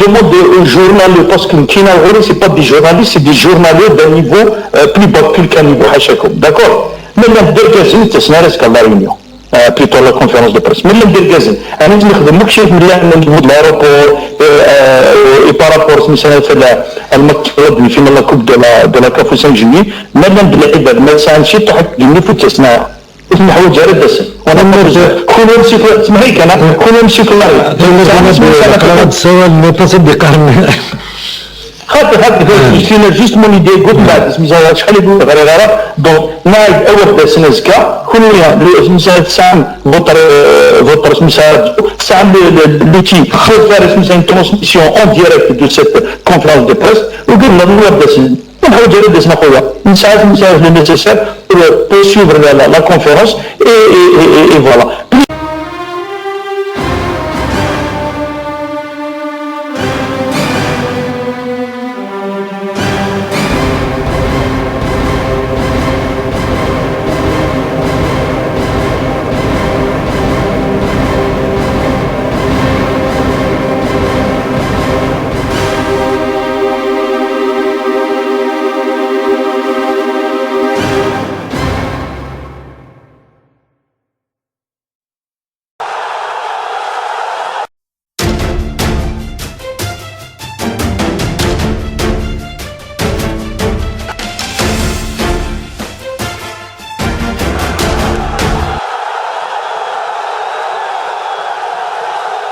demande aux journalistes, parce que c'est pas des journalistes, c'est des journalistes d'un niveau plus bas que le niveau. D'accord? Maintenant, Belkacemi, c'est la réunion. Plutôt la conférence de presse. Mais le Belkacemi, أنا نخدم مكشف مليان من niveau de l'aéroport et par rapport مثلا في المكتب في la coupe de la CAF 5 juillet maintenant بالعباد ما سانشي تحت النفوذ تسمع اسمح حوايج جاري بس وانا نرجع كل يوم شكل اسمح هيك انا كل يوم شكل الله السؤال ما تصدق خاطر فينا جوست مون ايدي قلت بعد سميتها شحال يقول غير دونك نايف اول سنزكا كلنا مثلا سام votre message سام l'outil pour faire une transmission en direct de cette conférence de presse وقلنا نوضح دسنا نحاول جرب دسنا خويا نساعد le nécessaire pour suivre la conférence et voilà